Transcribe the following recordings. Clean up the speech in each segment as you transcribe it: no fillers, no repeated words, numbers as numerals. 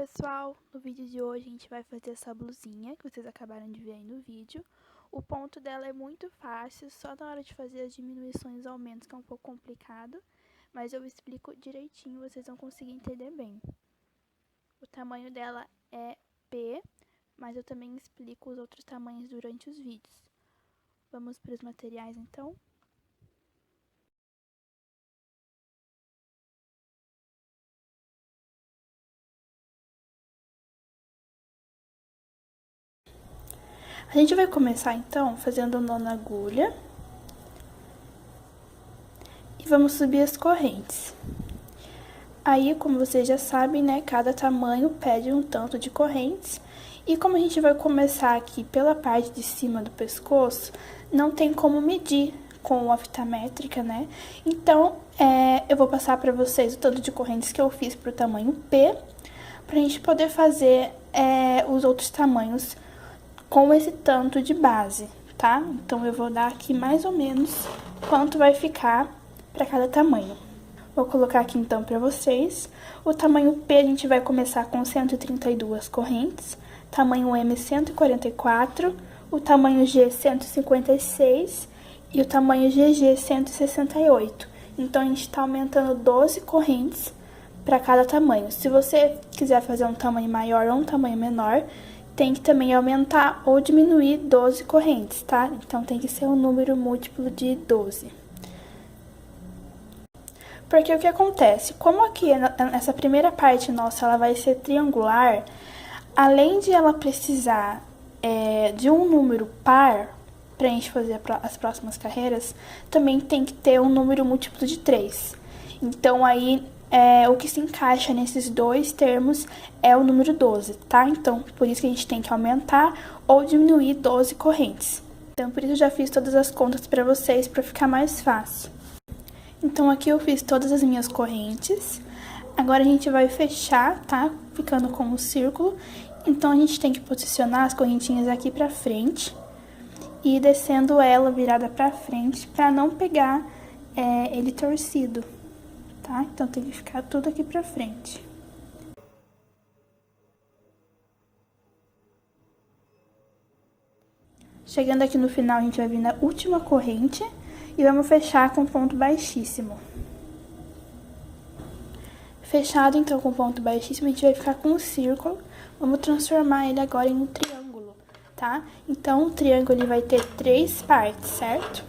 Pessoal, no vídeo de hoje a gente vai fazer essa blusinha que vocês acabaram de ver aí no vídeo. O ponto dela é muito fácil, só na hora de fazer as diminuições e aumentos que é um pouco complicado, mas eu explico direitinho, vocês vão conseguir entender bem. O tamanho dela é P, mas eu também explico os outros tamanhos durante os vídeos. Vamos para os materiais então? A gente vai começar então fazendo um nó na agulha e vamos subir as correntes. Aí, como vocês já sabem, né, cada tamanho pede um tanto de correntes. E como a gente vai começar aqui pela parte de cima do pescoço, não tem como medir com a fita métrica, né? Então, eu vou passar para vocês o tanto de correntes que eu fiz pro tamanho P, pra gente poder fazer os outros tamanhos com esse tanto de base, tá? Então, eu vou dar aqui mais ou menos quanto vai ficar para cada tamanho. Vou colocar aqui então para vocês. O tamanho P a gente vai começar com 132 correntes, tamanho M 144, o tamanho G 156 e o tamanho GG 168. Então a gente está aumentando 12 correntes para cada tamanho. Se você quiser fazer um tamanho maior ou um tamanho menor, tem que também aumentar ou diminuir 12 correntes, tá? Então tem que ser um número múltiplo de 12. Porque o que acontece? Como aqui, essa primeira parte nossa, ela vai ser triangular, além de ela precisar de um número par, pra gente fazer as próximas carreiras, também tem que ter um número múltiplo de 3. Então, aí, o que se encaixa nesses dois termos é o número 12, tá? Então, por isso que a gente tem que aumentar ou diminuir 12 correntes. Então, por isso eu já fiz todas as contas pra vocês, pra ficar mais fácil. Então, aqui eu fiz todas as minhas correntes. Agora, a gente vai fechar, tá? Ficando com um círculo. Então, a gente tem que posicionar as correntinhas aqui pra frente. E ir descendo ela virada pra frente, pra não pegar ele torcido, tá? Então, tem que ficar tudo aqui pra frente. Chegando aqui no final, a gente vai vir na última corrente. E vamos fechar com ponto baixíssimo. Fechado, então, com ponto baixíssimo, a gente vai ficar com um círculo. Vamos transformar ele agora em um triângulo, tá? Então, o triângulo ele vai ter 3 partes, certo?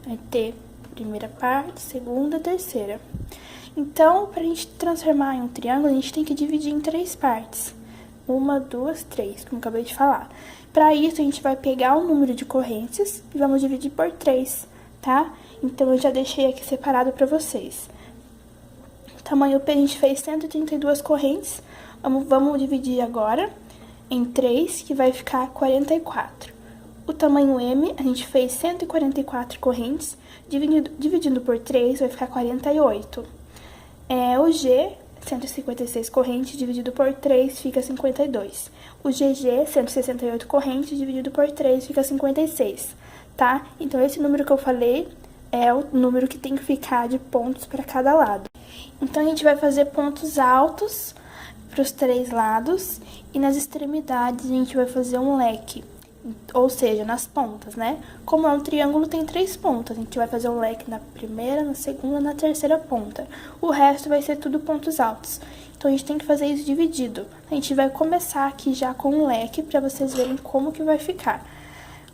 Vai ter primeira parte, segunda, terceira. Então, pra gente transformar em um triângulo, a gente tem que dividir em 3 partes. 1, 2, 3, como eu acabei de falar. Pra isso, a gente vai pegar o número de correntes e vamos dividir por 3. Tá? Então, eu já deixei aqui separado pra vocês. Tamanho P, a gente fez 132 correntes. Vamos dividir agora em 3, que vai ficar 44. O tamanho M, a gente fez 144 correntes. Dividindo por 3, vai ficar 48. O G, 156 correntes, dividido por 3, fica 52. O GG, 168 correntes, dividido por 3, fica 56. Tá? Então, esse número que eu falei é o número que tem que ficar de pontos para cada lado. Então, a gente vai fazer pontos altos para os 3 lados e nas extremidades a gente vai fazer um leque, ou seja, nas pontas, né? Como é um triângulo, tem 3 pontas, a gente vai fazer um leque na primeira, na segunda, na terceira ponta. O resto vai ser tudo pontos altos. Então, a gente tem que fazer isso dividido. A gente vai começar aqui já com um leque para vocês verem como que vai ficar.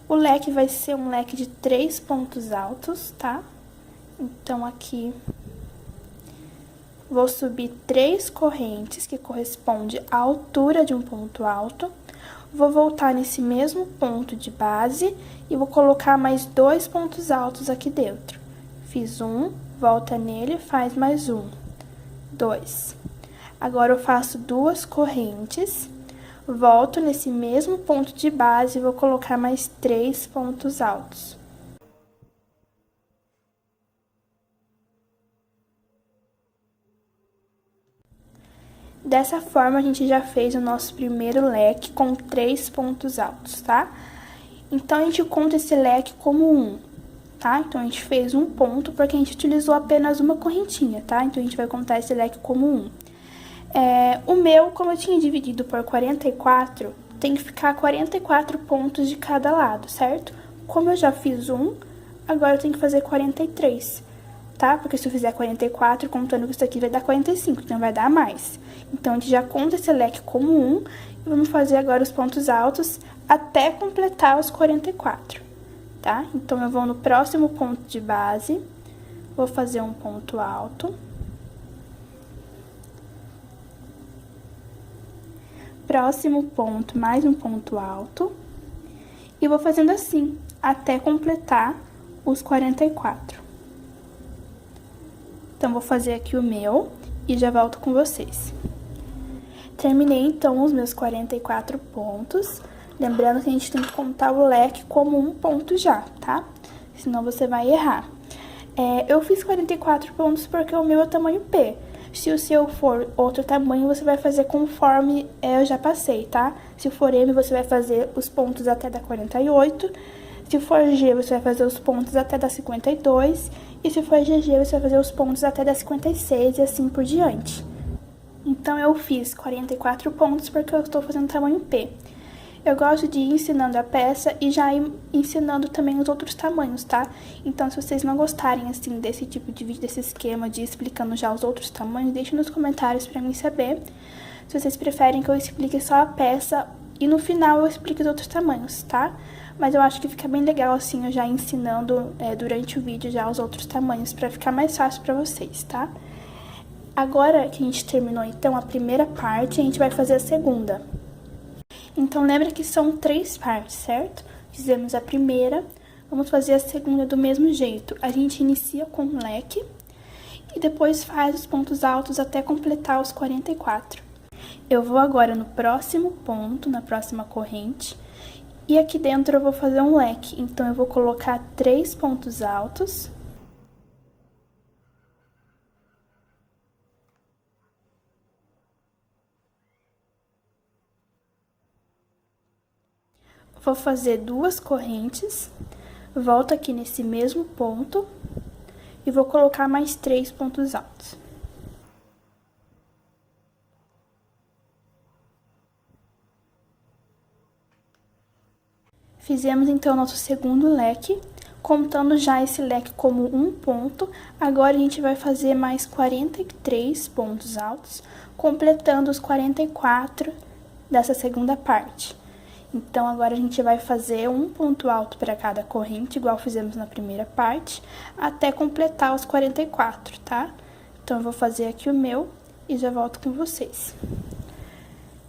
O leque vai ser um leque de 3 pontos altos, tá? Então, aqui, vou subir 3 correntes, que corresponde à altura de um ponto alto. Vou voltar nesse mesmo ponto de base e vou colocar mais 2 pontos altos aqui dentro. Fiz um, volta nele, faz mais um. 2. Agora, eu faço 2 correntes. Volto nesse mesmo ponto de base e vou colocar mais 3 pontos altos. Dessa forma, a gente já fez o nosso primeiro leque com 3 pontos altos, tá? Então, a gente conta esse leque como 1, tá? Então, a gente fez um ponto porque a gente utilizou apenas uma correntinha, tá? Então, a gente vai contar esse leque como 1. O meu, como eu tinha dividido por 44, tem que ficar 44 pontos de cada lado, certo? Como eu já fiz um, agora eu tenho que fazer 43, tá? Porque se eu fizer 44, contando com isso aqui, vai dar 45, então vai dar mais. Então, a gente já conta esse leque como 1 e vamos fazer agora os pontos altos até completar os 44, tá? Então, eu vou no próximo ponto de base, vou fazer um ponto alto. Próximo ponto, mais um ponto alto. E vou fazendo assim, até completar os 44. Então, vou fazer aqui o meu e já volto com vocês. Terminei, então, os meus 44 pontos. Lembrando que a gente tem que contar o leque como um ponto já, tá? Senão você vai errar. Eu fiz 44 pontos porque o meu é tamanho P. Se o seu for outro tamanho, você vai fazer conforme eu já passei, tá? Se for M, você vai fazer os pontos até dar 48. Se for G, você vai fazer os pontos até dar 52. E se for GG, você vai fazer os pontos até dar 56 e assim por diante. Então, eu fiz 44 pontos porque eu estou fazendo tamanho P. Eu gosto de ir ensinando a peça e já ir ensinando também os outros tamanhos, tá? Então, se vocês não gostarem, assim, desse tipo de vídeo, desse esquema de explicando já os outros tamanhos, deixem nos comentários pra mim saber. Se vocês preferem que eu explique só a peça e no final eu explique os outros tamanhos, tá? Mas eu acho que fica bem legal, assim, eu já ensinando durante o vídeo já os outros tamanhos pra ficar mais fácil pra vocês, tá? Agora que a gente terminou, então, a primeira parte, a gente vai fazer a segunda. Então, lembra que são 3 partes, certo? Fizemos a primeira, vamos fazer a segunda do mesmo jeito. A gente inicia com um leque e depois faz os pontos altos até completar os 44. Eu vou agora no próximo ponto, na próxima corrente, e aqui dentro eu vou fazer um leque. Então, eu vou colocar 3 pontos altos. Vou fazer 2 correntes, volto aqui nesse mesmo ponto e vou colocar mais 3 pontos altos. Fizemos, então, nosso segundo leque, contando já esse leque como um ponto. Agora, a gente vai fazer mais 43 pontos altos, completando os 44 dessa segunda parte. Então, agora a gente vai fazer um ponto alto para cada corrente, igual fizemos na primeira parte, até completar os 44, tá? Então, eu vou fazer aqui o meu e já volto com vocês.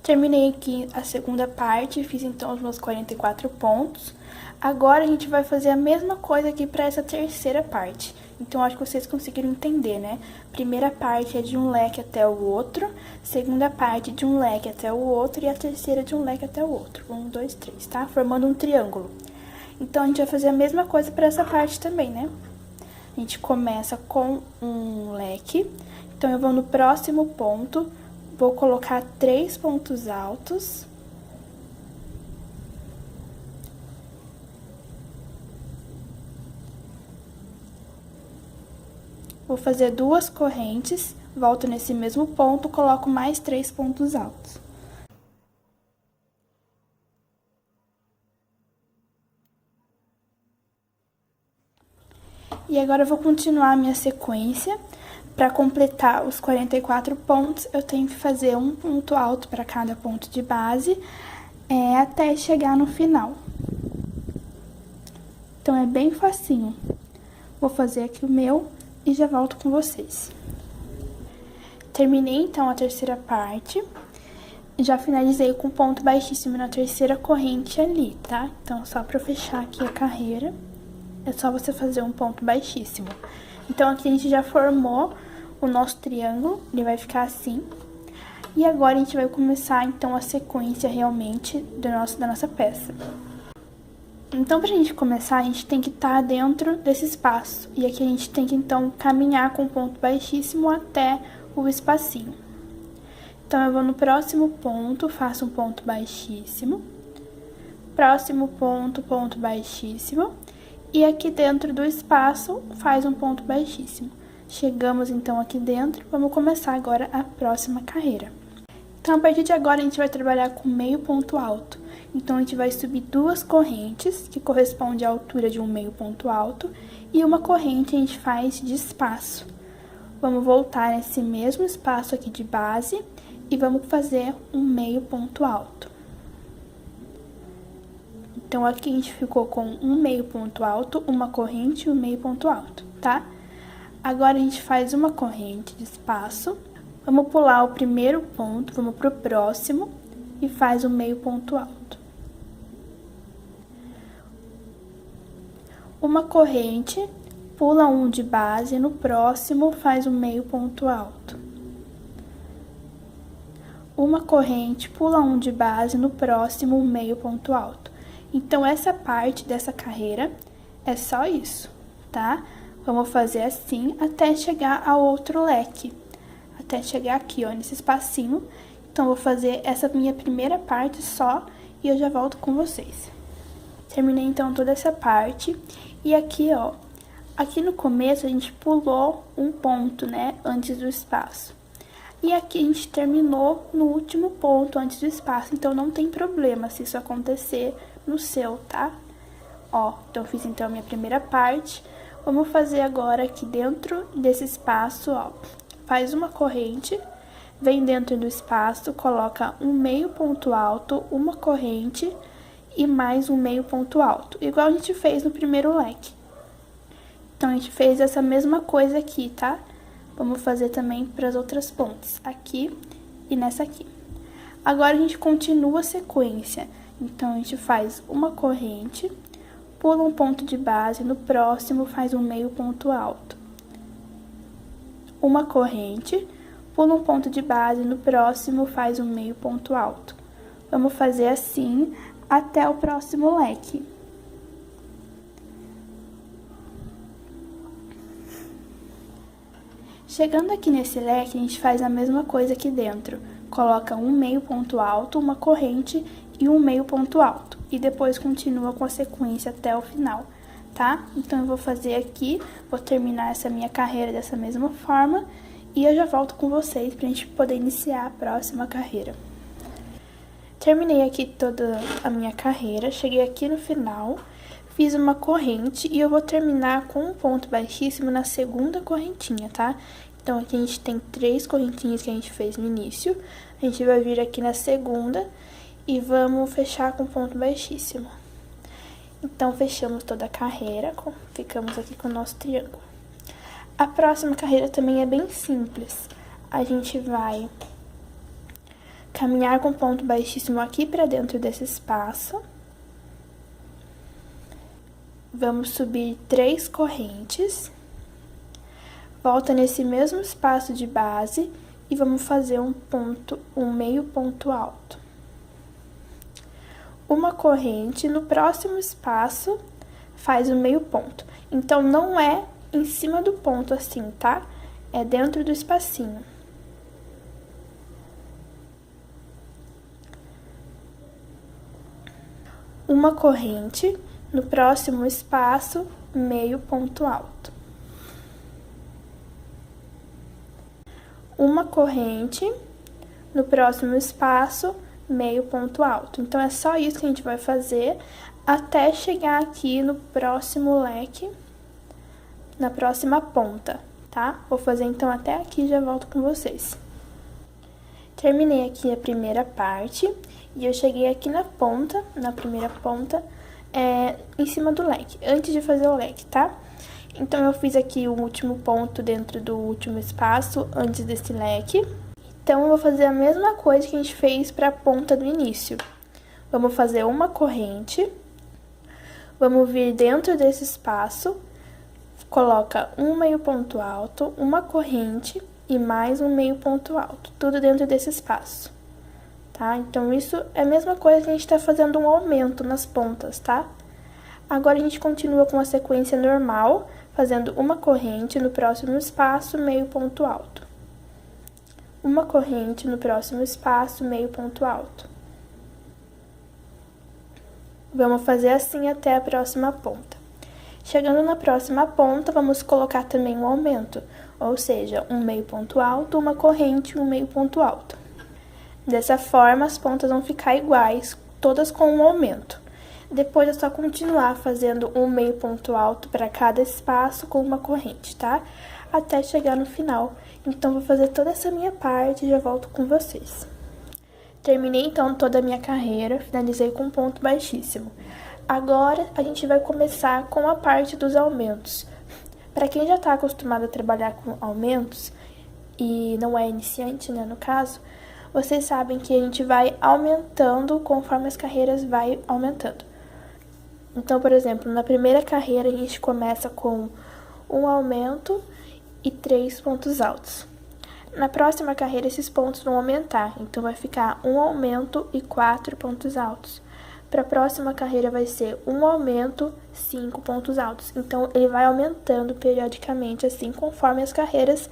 Terminei aqui a segunda parte, fiz então os meus 44 pontos. Agora, a gente vai fazer a mesma coisa aqui para essa terceira parte. Então, acho que vocês conseguiram entender, né? Primeira parte é de um leque até o outro, segunda parte de um leque até o outro e a terceira de um leque até o outro. 1, 2, 3, tá? Formando um triângulo. Então, a gente vai fazer a mesma coisa para essa parte também, né? A gente começa com um leque. Então, eu vou no próximo ponto, vou colocar 3 pontos altos. Vou fazer 2 correntes, volto nesse mesmo ponto, coloco mais 3 pontos altos. E agora eu vou continuar a minha sequência. Para completar os 44 pontos, eu tenho que fazer um ponto alto para cada ponto de base, até chegar no final. Então, é bem facinho. Vou fazer aqui o meu e já volto com vocês. Terminei, então, a terceira parte. Já finalizei com ponto baixíssimo na terceira corrente ali, tá? Então, só pra fechar aqui a carreira, é só você fazer um ponto baixíssimo. Então, aqui a gente já formou o nosso triângulo, ele vai ficar assim. E agora, a gente vai começar, então, a sequência realmente da nossa peça. Então, pra gente começar, a gente tem que estar dentro desse espaço. E aqui a gente tem que, então, caminhar com ponto baixíssimo até o espacinho. Então, eu vou no próximo ponto, faço um ponto baixíssimo. Próximo ponto, ponto baixíssimo. E aqui dentro do espaço, faz um ponto baixíssimo. Chegamos então aqui dentro, vamos começar agora a próxima carreira. Então, a partir de agora, a gente vai trabalhar com meio ponto alto. Então, a gente vai subir 2 correntes, que corresponde à altura de um meio ponto alto, e uma corrente a gente faz de espaço. Vamos voltar nesse mesmo espaço aqui de base e vamos fazer um meio ponto alto. Então, aqui a gente ficou com um meio ponto alto, uma corrente e um meio ponto alto, tá? Agora, a gente faz uma corrente de espaço. Vamos pular o primeiro ponto, vamos pro próximo e faz um meio ponto alto. Uma corrente, pula um de base, no próximo faz um meio ponto alto. Uma corrente, pula um de base, no próximo um meio ponto alto. Então, essa parte dessa carreira é só isso, tá? Vamos fazer assim até chegar ao outro leque. Até chegar aqui, ó, nesse espacinho. Então, vou fazer essa minha primeira parte só e eu já volto com vocês. Terminei, então, toda essa parte. E aqui, ó, aqui no começo a gente pulou um ponto, né, antes do espaço. E aqui a gente terminou no último ponto antes do espaço. Então, não tem problema se isso acontecer no seu, tá? Ó, então, eu fiz, então, a minha primeira parte. Vamos fazer agora aqui dentro desse espaço, ó. Faz uma corrente, vem dentro do espaço, coloca um meio ponto alto, uma corrente e mais um meio ponto alto, igual a gente fez no primeiro leque. Então, a gente fez essa mesma coisa aqui, tá? Vamos fazer também para as outras pontas, aqui e nessa aqui. Agora, a gente continua a sequência. Então, a gente faz uma corrente, pula um ponto de base, no próximo faz um meio ponto alto. Uma corrente, pula um ponto de base, no próximo faz um meio ponto alto. Vamos fazer assim até o próximo leque. Chegando aqui nesse leque, a gente faz a mesma coisa aqui dentro. Coloca um meio ponto alto, uma corrente e um meio ponto alto. E depois continua com a sequência até o final, tá? Então, eu vou fazer aqui, vou terminar essa minha carreira dessa mesma forma e eu já volto com vocês pra gente poder iniciar a próxima carreira. Terminei aqui toda a minha carreira, cheguei aqui no final, fiz uma corrente e eu vou terminar com um ponto baixíssimo na segunda correntinha, tá? Então, aqui a gente tem 3 correntinhas que a gente fez no início, a gente vai vir aqui na segunda e vamos fechar com ponto baixíssimo. Então, fechamos toda a carreira, ficamos aqui com o nosso triângulo. A próxima carreira também é bem simples. A gente vai caminhar com ponto baixíssimo aqui pra dentro desse espaço. Vamos subir 3 correntes. Volta nesse mesmo espaço de base e vamos fazer um meio ponto alto. Uma corrente, no próximo espaço, faz o meio ponto. Então, não é em cima do ponto assim, tá? É dentro do espacinho. Uma corrente, no próximo espaço, meio ponto alto. Uma corrente, no próximo espaço, meio ponto alto. Então, é só isso que a gente vai fazer até chegar aqui no próximo leque, na próxima ponta, tá? Vou fazer, então, até aqui e já volto com vocês. Terminei aqui a primeira parte e eu cheguei aqui na ponta, na primeira ponta, em cima do leque, antes de fazer o leque, tá? Então, eu fiz aqui o último ponto dentro do último espaço, antes desse leque. Então, eu vou fazer a mesma coisa que a gente fez para a ponta do início. Vamos fazer uma corrente, vamos vir dentro desse espaço, coloca um meio ponto alto, uma corrente e mais um meio ponto alto, tudo dentro desse espaço, tá? Então, isso é a mesma coisa que a gente tá fazendo um aumento nas pontas, tá? Agora, a gente continua com a sequência normal, fazendo uma corrente no próximo espaço, meio ponto alto. Uma corrente no próximo espaço, meio ponto alto. Vamos fazer assim até a próxima ponta. Chegando na próxima ponta, vamos colocar também um aumento, ou seja, um meio ponto alto, uma corrente e um meio ponto alto. Dessa forma, as pontas vão ficar iguais, todas com um aumento. Depois é só continuar fazendo um meio ponto alto para cada espaço com uma corrente, tá? Até chegar no final. Então, vou fazer toda essa minha parte e já volto com vocês. Terminei, então, toda a minha carreira, finalizei com um ponto baixíssimo. Agora, a gente vai começar com a parte dos aumentos. Para quem já está acostumado a trabalhar com aumentos, e não é iniciante, né, no caso, vocês sabem que a gente vai aumentando conforme as carreiras vai aumentando. Então, por exemplo, na primeira carreira, a gente começa com um aumento e 3 pontos altos. Na próxima carreira, esses pontos vão aumentar, então vai ficar um aumento e 4 pontos altos. Para a próxima carreira vai ser um aumento, 5 pontos altos. Então, ele vai aumentando periodicamente, assim, conforme as carreiras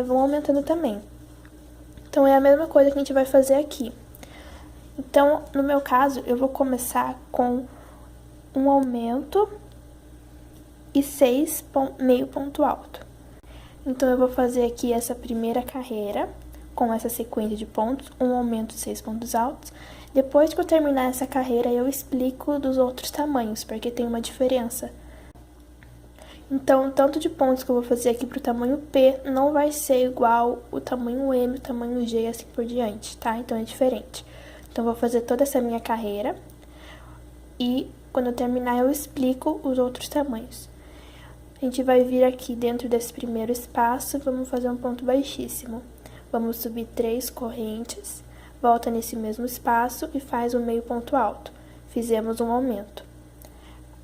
vão aumentando também. Então, é a mesma coisa que a gente vai fazer aqui. Então, no meu caso, eu vou começar com um aumento e 6 meio ponto alto. Então, eu vou fazer aqui essa primeira carreira, com essa sequência de pontos, um aumento e 6 pontos altos. Depois que eu terminar essa carreira, eu explico dos outros tamanhos, porque tem uma diferença. Então, o tanto de pontos que eu vou fazer aqui para o tamanho P não vai ser igual o tamanho M, o tamanho G e assim por diante, tá? Então, é diferente. Então, eu vou fazer toda essa minha carreira e, quando eu terminar, eu explico os outros tamanhos. A gente vai vir aqui dentro desse primeiro espaço, vamos fazer um ponto baixíssimo. Vamos subir 3 correntes, volta nesse mesmo espaço e faz um meio ponto alto. Fizemos um aumento.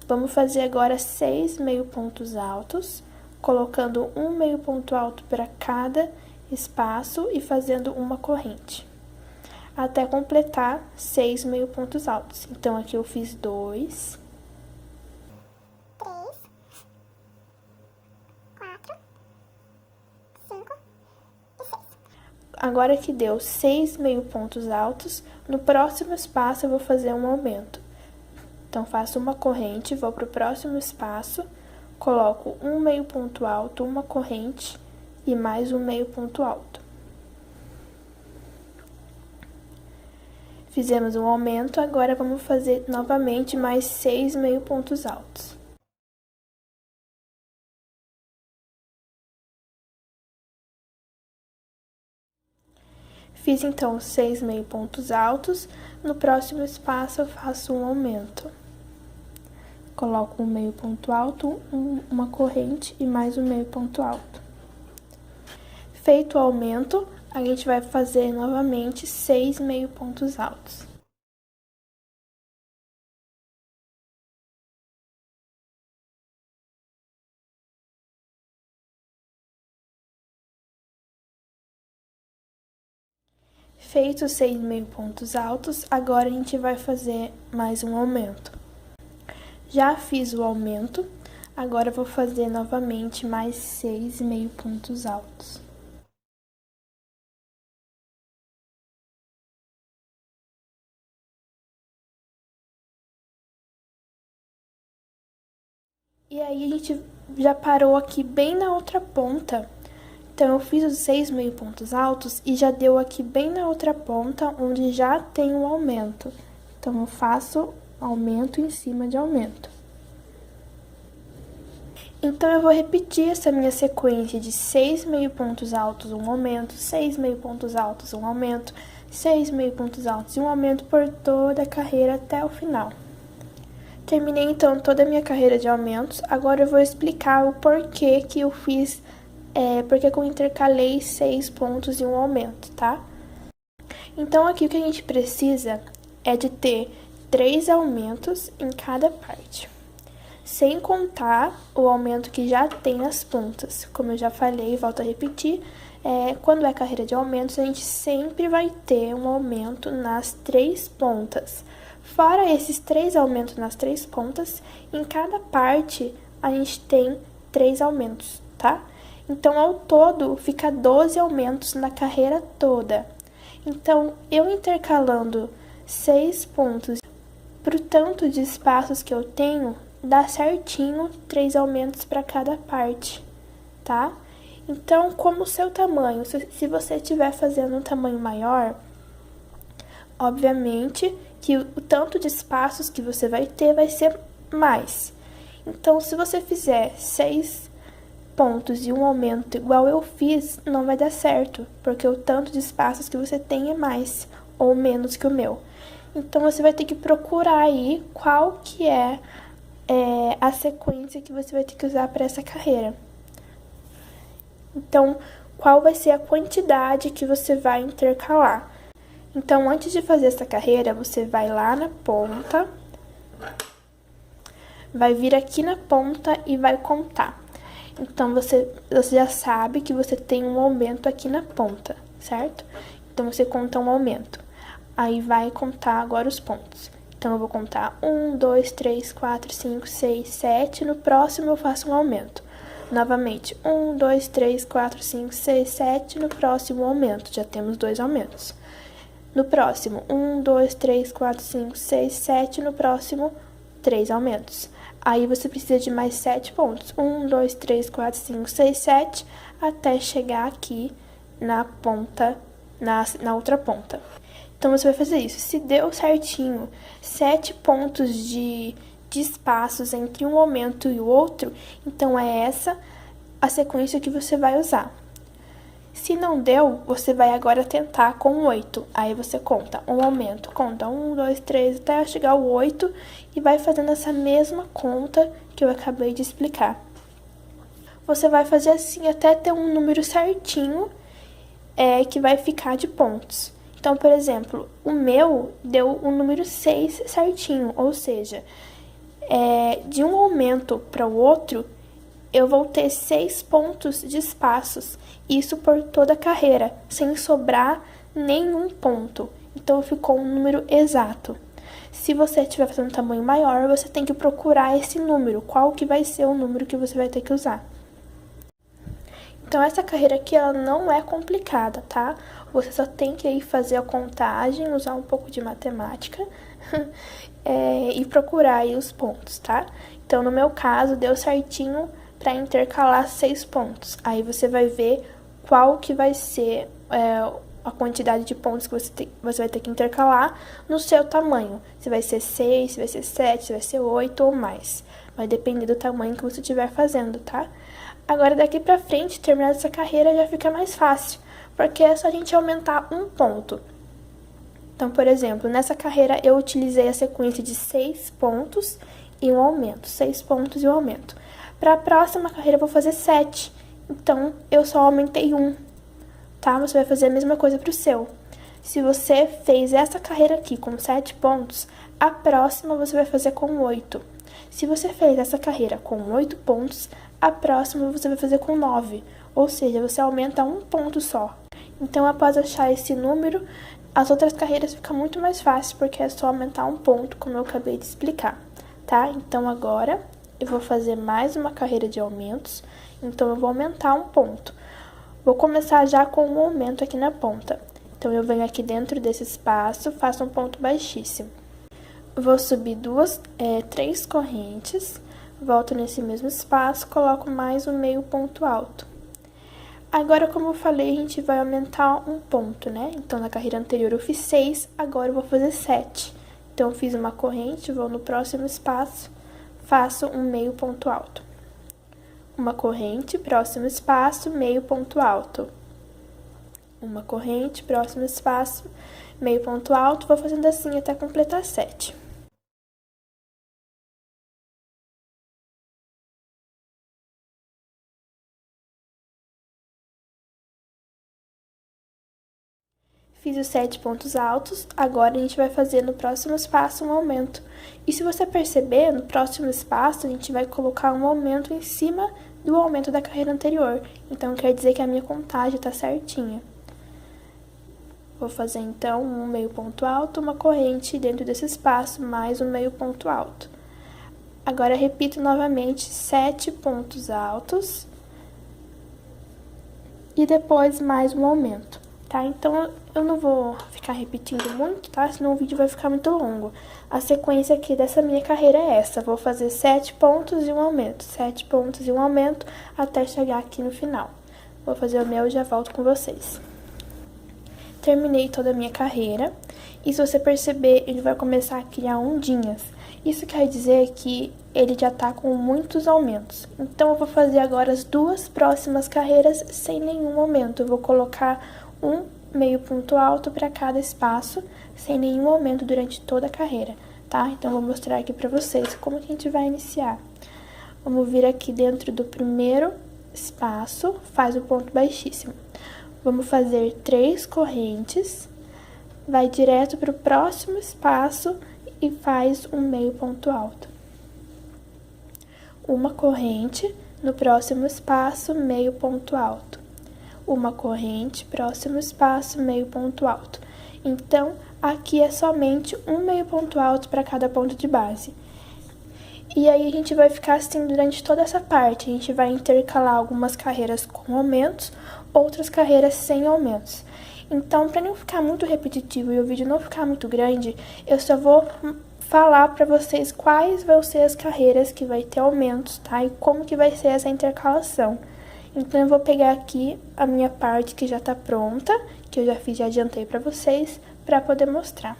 Vamos fazer agora 6 meio pontos altos, colocando um meio ponto alto para cada espaço e fazendo uma corrente, até completar 6 meio pontos altos. Então, aqui eu fiz 2, 3, 4, 5 e 6. Agora que deu 6 meio pontos altos, no próximo espaço eu vou fazer um aumento. Então, faço uma corrente, vou para o próximo espaço, coloco um meio ponto alto, uma corrente e mais um meio ponto alto. Fizemos um aumento, agora vamos fazer novamente mais 6 meio pontos altos. Fiz então 6 meio pontos altos, no próximo espaço eu faço um aumento. Coloco um meio ponto alto, uma corrente e mais um meio ponto alto. Feito o aumento, a gente vai fazer novamente 6 meio pontos altos. Feito os 6 meio pontos altos, agora a gente vai fazer mais um aumento. Já fiz o aumento, agora eu vou fazer novamente mais 6 meio pontos altos. E aí, a gente já parou aqui bem na outra ponta. Então, eu fiz os 6 meio pontos altos e já deu aqui bem na outra ponta, onde já tem um aumento. Então, eu faço aumento em cima de aumento. Então, eu vou repetir essa minha sequência de 6 meio pontos altos, um aumento, 6 meio pontos altos, um aumento, 6 meio pontos altos e um aumento por toda a carreira até o final. Terminei, então, toda a minha carreira de aumentos. Agora eu vou explicar o porquê que eu fiz, porque eu intercalei 6 pontos e um aumento, tá? Então, aqui o que a gente precisa é de ter 3 aumentos em cada parte, sem contar o aumento que já tem nas pontas. Como eu já falei, volto a repetir, quando é carreira de aumentos, a gente sempre vai ter um aumento nas 3 pontas. Fora esses 3 aumentos nas 3 pontas, em cada parte a gente tem 3 aumentos, tá? Então, ao todo, fica 12 aumentos na carreira toda. Então, eu intercalando 6 pontos pro tanto de espaços que eu tenho, dar certinho 3 aumentos para cada parte, tá? Então, como o seu tamanho, se você estiver fazendo um tamanho maior, obviamente que o tanto de espaços que você vai ter vai ser mais. Então, se você fizer 6 pontos e um aumento igual eu fiz, não vai dar certo, porque o tanto de espaços que você tem é mais ou menos que o meu. Então, você vai ter que procurar aí qual que é a sequência que você vai ter que usar para essa carreira. Então, qual vai ser a quantidade que você vai intercalar. Então, antes de fazer essa carreira, você vai lá na ponta, vai vir aqui na ponta e vai contar. Então, você já sabe que você tem um aumento aqui na ponta, certo? Então, você conta um aumento. Aí, vai contar agora os pontos. Então, eu vou contar 1, 2, 3, 4, 5, 6, 7. No próximo, eu faço um aumento. Novamente, 1, 2, 3, 4, 5, 6, 7. No próximo, aumento. Já temos 2 aumentos. No próximo, 1, 2, 3, 4, 5, 6, 7. No próximo, 3 aumentos. Aí, você precisa de mais 7 pontos. 1, 2, 3, 4, 5, 6, 7. Até chegar aqui na ponta, na outra ponta. Então, você vai fazer isso. Se deu certinho 7 pontos de espaços entre um aumento e o outro, então é essa a sequência que você vai usar. Se não deu, você vai agora tentar com 8. Aí você conta um aumento, conta 1, 2, 3, até chegar ao 8 e vai fazendo essa mesma conta que eu acabei de explicar. Você vai fazer assim até ter um número certinho que vai ficar de pontos. Então, por exemplo, o meu deu o número 6 certinho, ou seja, de um aumento para o outro, eu vou ter 6 pontos de espaços, isso por toda a carreira, sem sobrar nenhum ponto. Então, ficou um número exato. Se você estiver fazendo um tamanho maior, você tem que procurar esse número, qual que vai ser o número que você vai ter que usar. Então, essa carreira aqui, ela não é complicada, tá? Você só tem que aí fazer a contagem, usar um pouco de matemática e procurar aí os pontos, tá? Então, no meu caso, deu certinho para intercalar 6 pontos. Aí, você vai ver qual que vai ser a quantidade de pontos que você vai ter que intercalar no seu tamanho. Se vai ser 6, se vai ser 7, se vai ser 8 ou mais. Vai depender do tamanho que você estiver fazendo, tá? Agora, daqui pra frente, terminar essa carreira já fica mais fácil, porque é só a gente aumentar um ponto. Então, por exemplo, nessa carreira eu utilizei a sequência de 6 pontos e um aumento. 6 pontos e um aumento. Para a próxima carreira eu vou fazer 7. Então, eu só aumentei 1. Tá? Você vai fazer a mesma coisa pro seu. Se você fez essa carreira aqui com 7 pontos, a próxima você vai fazer com 8. Se você fez essa carreira com 8 pontos, a próxima você vai fazer com 9. Ou seja, você aumenta um ponto só. Então, após achar esse número, as outras carreiras ficam muito mais fáceis, porque é só aumentar um ponto, como eu acabei de explicar, tá? Então, agora, eu vou fazer mais uma carreira de aumentos. Então, eu vou aumentar um ponto. Vou começar já com um aumento aqui na ponta. Então, eu venho aqui dentro desse espaço, faço um ponto baixíssimo. Vou subir 3 correntes, volto nesse mesmo espaço, coloco mais um meio ponto alto. Agora, como eu falei, a gente vai aumentar um ponto, né? Então, na carreira anterior eu fiz 6, agora eu vou fazer 7. Então, eu fiz uma corrente, vou no próximo espaço, faço um meio ponto alto. Uma corrente, próximo espaço, meio ponto alto. Uma corrente, próximo espaço, meio ponto alto, vou fazendo assim até completar 7. Fiz os 7 pontos altos, agora a gente vai fazer no próximo espaço um aumento. E se você perceber, no próximo espaço a gente vai colocar um aumento em cima do aumento da carreira anterior. Então, quer dizer que a minha contagem está certinha. Vou fazer, então, um meio ponto alto, uma corrente dentro desse espaço, mais um meio ponto alto. Agora, repito novamente 7 pontos altos e depois mais um aumento. tá? Então, eu não vou ficar repetindo muito, tá? Senão o vídeo vai ficar muito longo. A sequência aqui dessa minha carreira é essa. Vou fazer 7 pontos e um aumento, 7 pontos e um aumento, até chegar aqui no final. Vou fazer o meu e já volto com vocês. Terminei toda a minha carreira. E se você perceber, ele vai começar a criar ondinhas. Isso quer dizer que ele já tá com muitos aumentos. Então, eu vou fazer agora as 2 próximas carreiras sem nenhum aumento. Eu vou colocar um meio ponto alto para cada espaço, sem nenhum aumento durante toda a carreira, tá? Então, eu vou mostrar aqui pra vocês como que a gente vai iniciar. Vamos vir aqui dentro do primeiro espaço, faz o ponto baixíssimo. Vamos fazer 3 correntes, vai direto para o próximo espaço e faz um meio ponto alto. Uma corrente, no próximo espaço, meio ponto alto. Uma corrente, próximo espaço, meio ponto alto. Então, aqui é somente um meio ponto alto para cada ponto de base. E aí, a gente vai ficar assim durante toda essa parte. A gente vai intercalar algumas carreiras com aumentos, outras carreiras sem aumentos. Então, para não ficar muito repetitivo e o vídeo não ficar muito grande, eu só vou falar para vocês quais vão ser as carreiras que vai ter aumentos, tá? E como que vai ser essa intercalação. Então, eu vou pegar aqui a minha parte que já tá pronta, que eu já fiz, já adiantei para vocês, para poder mostrar.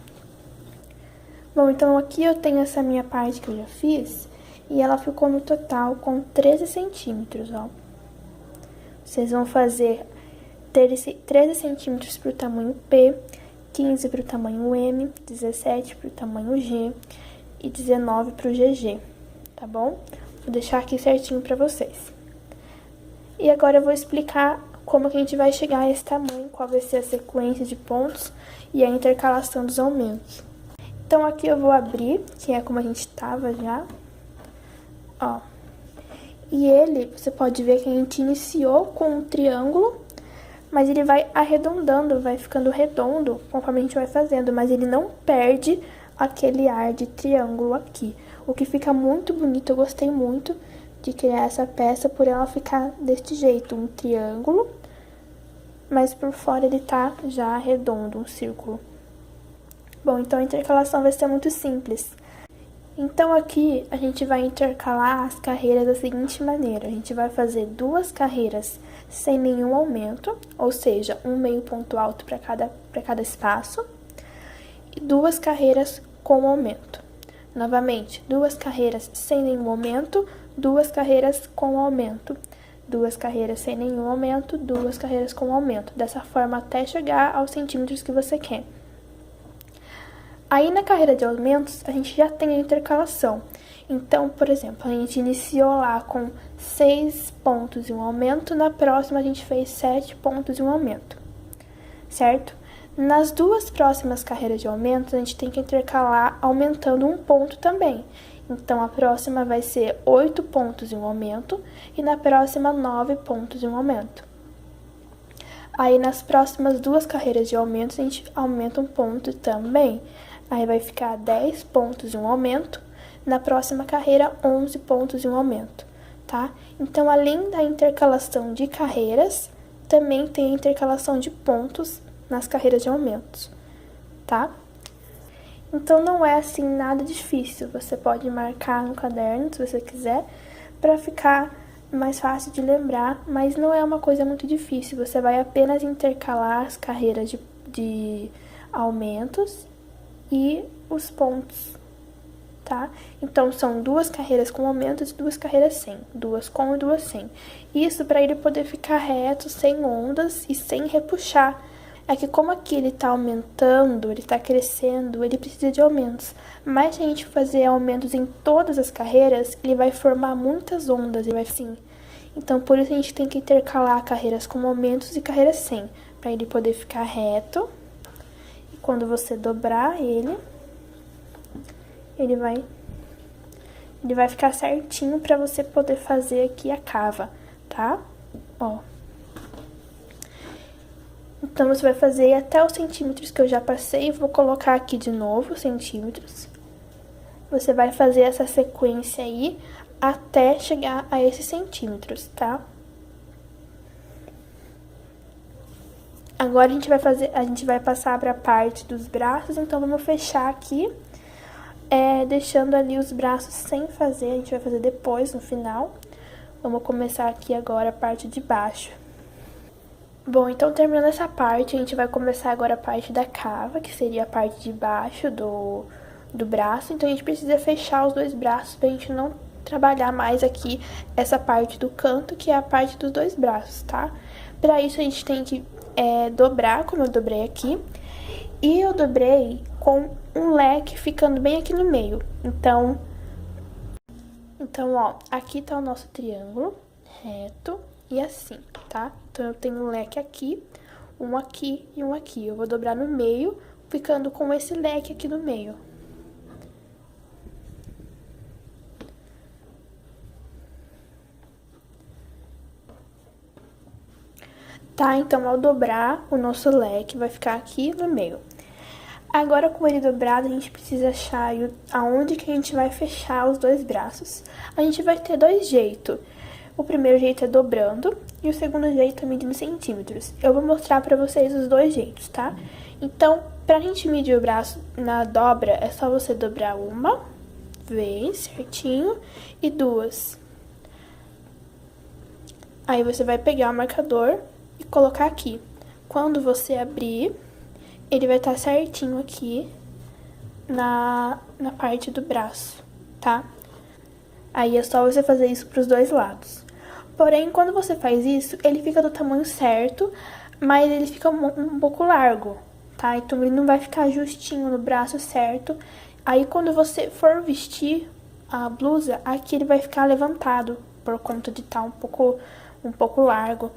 Bom, então aqui eu tenho essa minha parte que eu já fiz, e ela ficou no total com 13 centímetros, ó. Vocês vão fazer 13 centímetros para o tamanho P, 15 para o tamanho M, 17 para o tamanho G e 19 para o GG, tá bom? Vou deixar aqui certinho para vocês. E agora eu vou explicar como que a gente vai chegar a esse tamanho, qual vai ser a sequência de pontos e a intercalação dos aumentos. Então, aqui eu vou abrir, que é como a gente tava já, ó. E ele, você pode ver que a gente iniciou com um triângulo, mas ele vai arredondando, vai ficando redondo conforme a gente vai fazendo, mas ele não perde aquele ar de triângulo aqui. O que fica muito bonito, eu gostei muito de criar essa peça por ela ficar deste jeito, um triângulo, mas por fora ele tá já redondo, um círculo. Bom, então a intercalação vai ser muito simples. Então, aqui, a gente vai intercalar as carreiras da seguinte maneira. A gente vai fazer 2 carreiras sem nenhum aumento, ou seja, um meio ponto alto para cada espaço, e 2 carreiras com aumento. Novamente, 2 carreiras sem nenhum aumento, 2 carreiras com aumento. 2 carreiras sem nenhum aumento, 2 carreiras com aumento. Dessa forma, até chegar aos centímetros que você quer. Aí, na carreira de aumentos, a gente já tem a intercalação. Então, por exemplo, a gente iniciou lá com 6 pontos e um aumento, na próxima a gente fez 7 pontos e um aumento, certo? Nas 2 próximas carreiras de aumentos, a gente tem que intercalar aumentando um ponto também. Então, a próxima vai ser 8 pontos e um aumento, e na próxima 9 pontos e um aumento. Aí, nas próximas 2 carreiras de aumentos, a gente aumenta um ponto também. Aí, vai ficar 10 pontos e um aumento. Na próxima carreira, 11 pontos e um aumento, tá? Então, além da intercalação de carreiras, também tem a intercalação de pontos nas carreiras de aumentos, tá? Então, não é assim nada difícil. Você pode marcar no caderno, se você quiser, para ficar mais fácil de lembrar, mas não é uma coisa muito difícil. Você vai apenas intercalar as carreiras de aumentos e os pontos, tá? Então, são 2 carreiras com aumentos e 2 carreiras sem. 2 com e 2 sem. Isso para ele poder ficar reto, sem ondas e sem repuxar. É que como aqui ele tá aumentando, ele tá crescendo, ele precisa de aumentos. Mas se a gente fazer aumentos em todas as carreiras, ele vai formar muitas ondas, ele vai assim. Então, por isso a gente tem que intercalar carreiras com aumentos e carreiras sem, para ele poder ficar reto. E quando você dobrar ele vai ficar certinho para você poder fazer aqui a cava, tá? Ó. Então, você vai fazer até os centímetros que eu já passei. Vou colocar aqui de novo centímetros. Você vai fazer essa sequência aí até chegar a esses centímetros, tá? Agora a gente vai passar para a parte dos braços, então vamos fechar aqui, deixando ali os braços sem fazer, a gente vai fazer depois, no final. Vamos começar aqui agora a parte de baixo. Bom, então terminando essa parte, a gente vai começar agora a parte da cava, que seria a parte de baixo do braço. Então a gente precisa fechar os dois braços pra gente não trabalhar mais aqui essa parte do canto, que é a parte dos dois braços, tá? Pra isso a gente tem que dobrar, como eu dobrei aqui. E eu dobrei com um leque ficando bem aqui no meio. Então, ó, aqui tá o nosso triângulo reto e assim, tá? Então, eu tenho um leque aqui e um aqui. Eu vou dobrar no meio, ficando com esse leque aqui no meio. Tá? Então, ao dobrar, o nosso leque vai ficar aqui no meio. Agora, com ele dobrado, a gente precisa achar aonde que a gente vai fechar os dois braços. A gente vai ter dois jeitos. O primeiro jeito é dobrando e o segundo jeito é medindo centímetros. Eu vou mostrar pra vocês os dois jeitos, tá? Então, pra gente medir o braço na dobra, é só você dobrar uma vez certinho e duas. Aí você vai pegar o marcador e colocar aqui. Quando você abrir, ele vai estar certinho aqui na parte do braço, tá? Aí é só você fazer isso pros dois lados. Porém, quando você faz isso, ele fica do tamanho certo, mas ele fica um pouco largo, tá? Então, ele não vai ficar justinho no braço certo. Aí, quando você for vestir a blusa, aqui ele vai ficar levantado, por conta de estar um pouco largo.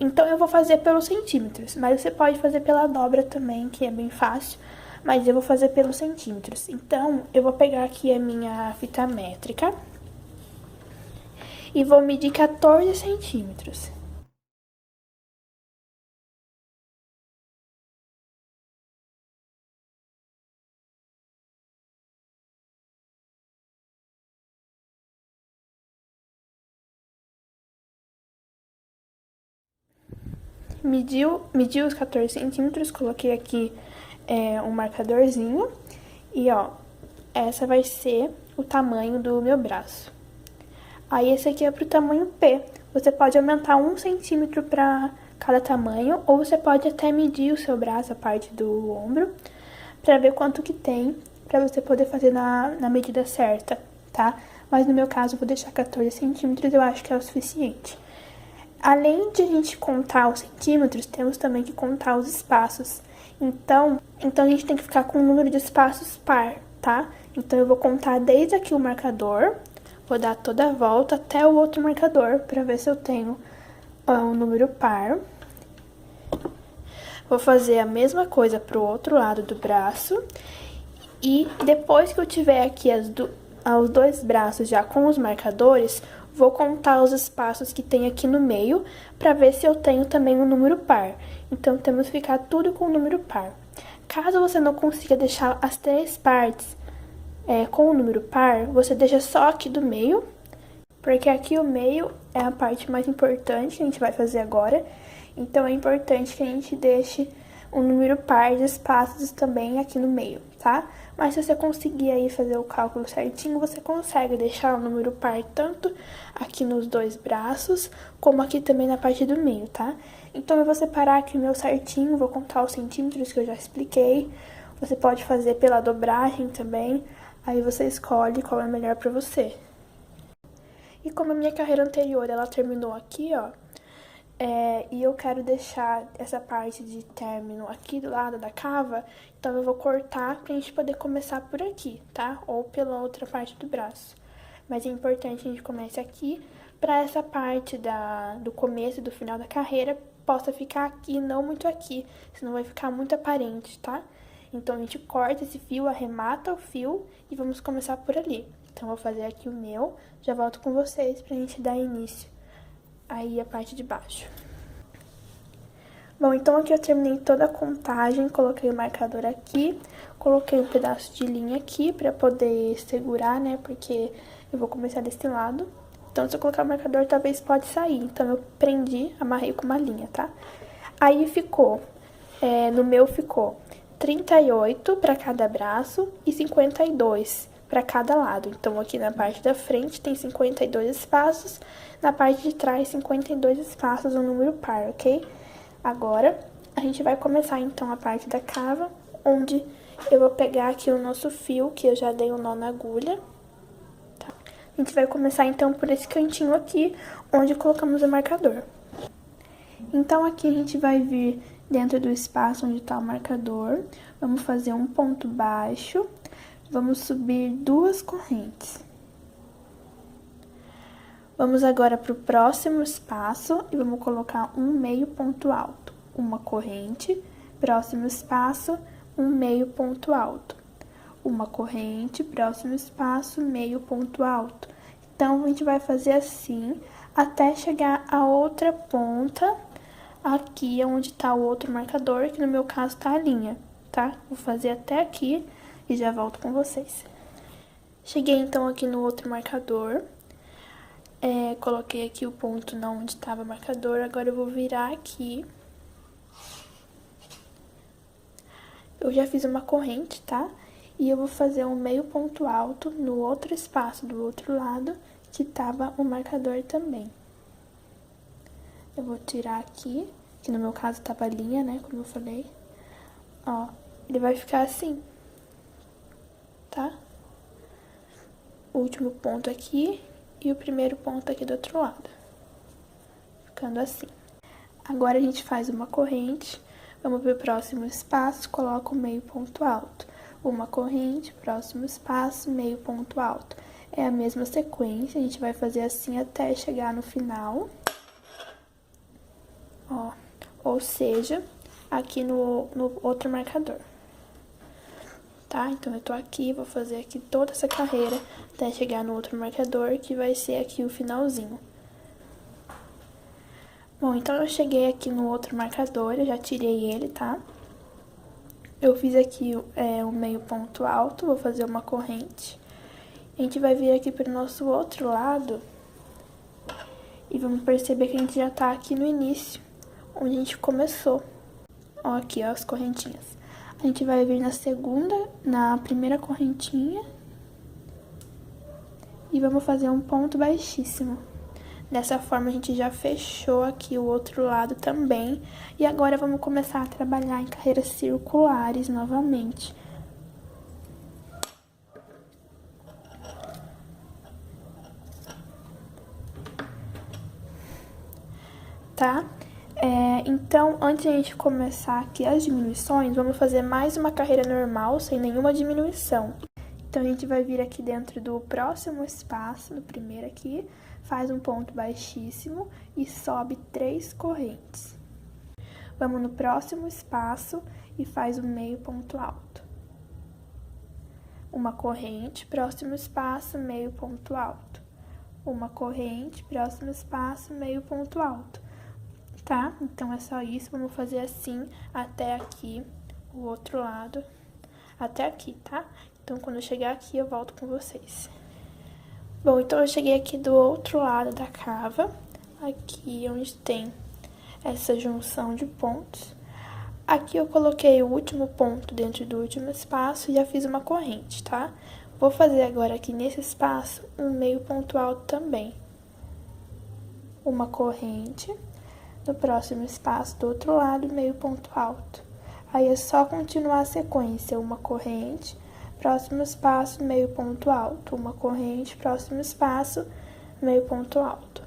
Então, eu vou fazer pelos centímetros, mas você pode fazer pela dobra também, que é bem fácil. Mas eu vou fazer pelos centímetros. Então, eu vou pegar aqui a minha fita métrica e vou medir 14 centímetros. Mediu os 14 centímetros, coloquei aqui um marcadorzinho. E, ó, essa vai ser o tamanho do meu braço. Aí, esse aqui é pro tamanho P. Você pode aumentar 1 centímetro pra cada tamanho, ou você pode até medir o seu braço, a parte do ombro, pra ver quanto que tem, pra você poder fazer na medida certa, tá? Mas no meu caso, eu vou deixar 14 centímetros, eu acho que é o suficiente. Além de a gente contar os centímetros, temos também que contar os espaços. Então a gente tem que ficar com o número de espaços par, tá? Então, eu vou contar desde aqui o marcador, vou dar toda a volta até o outro marcador, pra ver se eu tenho um número par. Vou fazer a mesma coisa pro outro lado do braço. E depois que eu tiver aqui os dois braços já com os marcadores, vou contar os espaços que tem aqui no meio, pra ver se eu tenho também um número par. Então, temos que ficar tudo com o número par. Caso você não consiga deixar as três partes com o número par, você deixa só aqui do meio, porque aqui o meio é a parte mais importante que a gente vai fazer agora. Então, é importante que a gente deixe um número par de espaços também aqui no meio, tá? Mas se você conseguir aí fazer o cálculo certinho, você consegue deixar o número par tanto aqui nos dois braços, como aqui também na parte do meio, tá? Então, eu vou separar aqui o meu certinho, vou contar os centímetros que eu já expliquei. Você pode fazer pela dobragem também, aí você escolhe qual é melhor pra você. E como a minha carreira anterior, ela terminou aqui, ó, e eu quero deixar essa parte de término aqui do lado da cava, então eu vou cortar pra gente poder começar por aqui, tá? Ou pela outra parte do braço. Mas é importante que a gente comece aqui, pra essa parte do começo e do final da carreira possa ficar aqui, não muito aqui, senão vai ficar muito aparente, tá? Então, a gente corta esse fio, arremata o fio e vamos começar por ali. Então, vou fazer aqui o meu, já volto com vocês pra gente dar início aí a parte de baixo. Bom, então aqui eu terminei toda a contagem, coloquei o marcador aqui, coloquei um pedaço de linha aqui pra poder segurar, né, porque eu vou começar desse lado. Então, se eu colocar o marcador, talvez pode sair. Então, eu prendi, amarrei com uma linha, tá? Aí ficou, no meu ficou 38 para cada braço e 52 para cada lado. Então, aqui na parte da frente tem 52 espaços, na parte de trás 52 espaços, um número par, ok? Agora, a gente vai começar então a parte da cava, onde eu vou pegar aqui o nosso fio, que eu já dei um nó na agulha. Tá? A gente vai começar então por esse cantinho aqui, onde colocamos o marcador. Então, aqui a gente vai vir dentro do espaço onde está o marcador, vamos fazer um ponto baixo, vamos subir 2 correntes. Vamos agora para o próximo espaço e vamos colocar um meio ponto alto. Uma corrente, próximo espaço, um meio ponto alto. Uma corrente, próximo espaço, meio ponto alto. Então, a gente vai fazer assim até chegar a outra ponta, aqui onde está o outro marcador, que no meu caso tá a linha, tá? Vou fazer até aqui e já volto com vocês. Cheguei então aqui no outro marcador, coloquei aqui o ponto onde estava o marcador, agora eu vou virar aqui. Eu já fiz uma corrente, tá? E eu vou fazer um meio ponto alto no outro espaço do outro lado, que tava o marcador também. Eu vou tirar aqui, que no meu caso tava a linha, né, como eu falei. Ó, ele vai ficar assim, tá? O último ponto aqui e o primeiro ponto aqui do outro lado. Ficando assim. Agora a gente faz uma corrente, vamos pro próximo espaço, coloca o meio ponto alto. Uma corrente, próximo espaço, meio ponto alto. É a mesma sequência, a gente vai fazer assim até chegar no final. Ó, ou seja, aqui no outro marcador. Tá? Então, eu tô aqui, vou fazer aqui toda essa carreira até chegar no outro marcador, que vai ser aqui o finalzinho. Bom, então eu cheguei aqui no outro marcador, eu já tirei ele, tá? Eu fiz aqui um meio ponto alto, vou fazer uma corrente. A gente vai vir aqui pro nosso outro lado e vamos perceber que a gente já tá aqui no início, onde a gente começou. Ó, aqui, ó, as correntinhas. A gente vai vir na primeira correntinha e vamos fazer um ponto baixíssimo. Dessa forma, a gente já fechou aqui o outro lado também. E agora, vamos começar a trabalhar em carreiras circulares novamente. Tá? Então, antes de a gente começar aqui as diminuições, vamos fazer mais uma carreira normal, sem nenhuma diminuição. Então, a gente vai vir aqui dentro do próximo espaço, do primeiro aqui, faz um ponto baixíssimo e sobe 3 correntes. Vamos no próximo espaço e faz um meio ponto alto. Uma corrente, próximo espaço, meio ponto alto. Uma corrente, próximo espaço, meio ponto alto. Tá? Então, é só isso, vamos fazer assim até aqui, o outro lado, até aqui, tá? Então, quando eu chegar aqui, eu volto com vocês. Bom, então eu cheguei aqui do outro lado da cava, aqui onde tem essa junção de pontos. Aqui eu coloquei o último ponto dentro do último espaço e já fiz uma corrente, tá? Vou fazer agora aqui nesse espaço um meio ponto alto também. Uma corrente, no próximo espaço do outro lado, meio ponto alto. Aí é só continuar a sequência, uma corrente, próximo espaço, meio ponto alto, uma corrente, próximo espaço, meio ponto alto.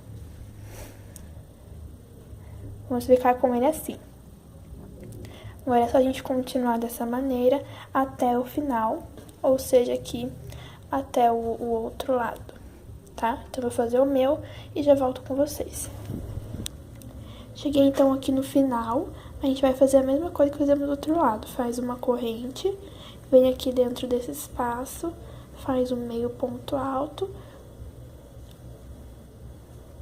Vamos ficar com ele assim. Agora é só a gente continuar dessa maneira até o final, ou seja, aqui até o outro lado, tá? Então, eu vou fazer o meu e já volto com vocês. Cheguei então aqui no final, a gente vai fazer a mesma coisa que fizemos do outro lado. Faz uma corrente, vem aqui dentro desse espaço, faz um meio ponto alto,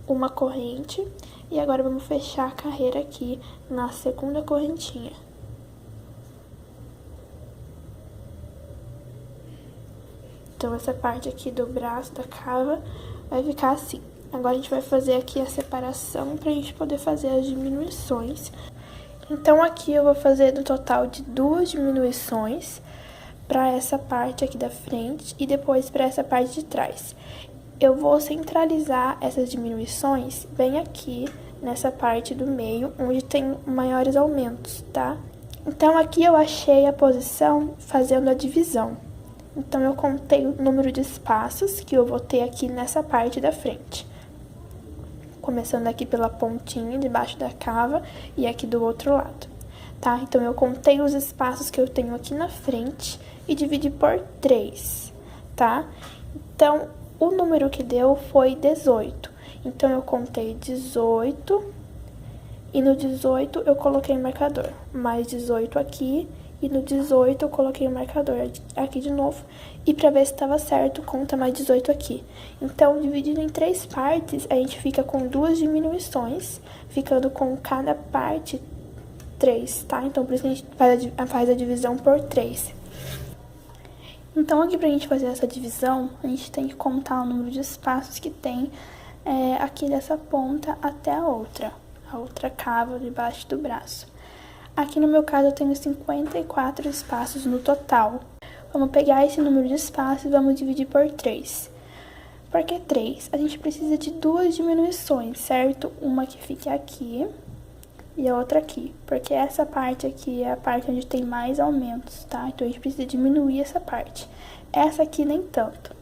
uma corrente, e agora vamos fechar a carreira aqui na segunda correntinha. Então, essa parte aqui do braço da cava vai ficar assim. Agora, a gente vai fazer aqui a separação pra gente poder fazer as diminuições. Então, aqui eu vou fazer no total de 2 diminuições para essa parte aqui da frente e depois para essa parte de trás. Eu vou centralizar essas diminuições bem aqui nessa parte do meio, onde tem maiores aumentos, tá? Então, aqui eu achei a posição fazendo a divisão. Então, eu contei o número de espaços que eu vou ter aqui nessa parte da frente. Começando aqui pela pontinha debaixo da cava e aqui do outro lado, tá? Então, eu contei os espaços que eu tenho aqui na frente e dividi por 3, tá? Então, o número que deu foi 18. Então, eu contei 18 e no 18 eu coloquei o marcador. Mais 18 aqui e no 18 eu coloquei o marcador aqui de novo. E pra ver se estava certo, conta mais 18 aqui. Então, dividido em 3 partes, a gente fica com 2 diminuições, ficando com cada parte 3, tá? Então, por isso que a gente faz a divisão por 3. Então, aqui pra gente fazer essa divisão, a gente tem que contar o número de espaços que tem aqui dessa ponta até a outra cava debaixo do braço. Aqui no meu caso eu tenho 54 espaços no total. Vamos pegar esse número de espaços e vamos dividir por 3. Por que 3? A gente precisa de 2 diminuições, certo? Uma que fique aqui e a outra aqui, porque essa parte aqui é a parte onde tem mais aumentos, tá? Então, a gente precisa diminuir essa parte. Essa aqui nem tanto.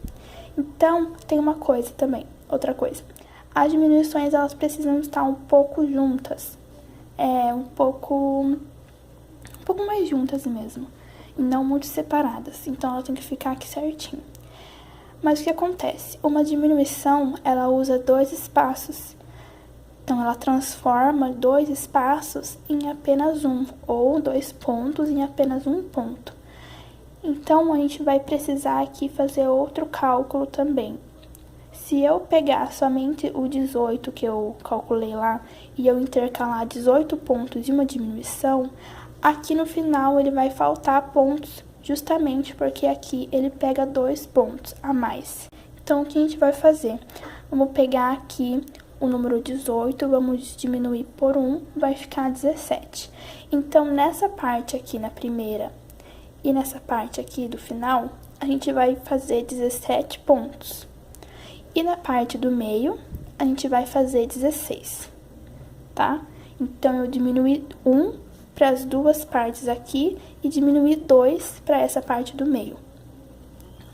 Então, tem uma coisa também, outra coisa. As diminuições, elas precisam estar um pouco juntas. Um pouco mais juntas mesmo. E não muito separadas. Então, ela tem que ficar aqui certinho. Mas o que acontece? Uma diminuição, ela usa 2 espaços. Então, ela transforma 2 espaços em apenas um, ou 2 pontos em apenas um ponto. Então, a gente vai precisar aqui fazer outro cálculo também. Se eu pegar somente o 18 que eu calculei lá e eu intercalar 18 pontos de uma diminuição, aqui no final ele vai faltar pontos, justamente porque aqui ele pega 2 pontos a mais. Então, o que a gente vai fazer? Vamos pegar aqui o número 18, vamos diminuir por 1, vai ficar 17. Então, nessa parte aqui, na primeira, e nessa parte aqui do final, a gente vai fazer 17 pontos. E na parte do meio, a gente vai fazer 16, tá? Então, eu diminui 1 para as 2 partes aqui e diminui 2 para essa parte do meio.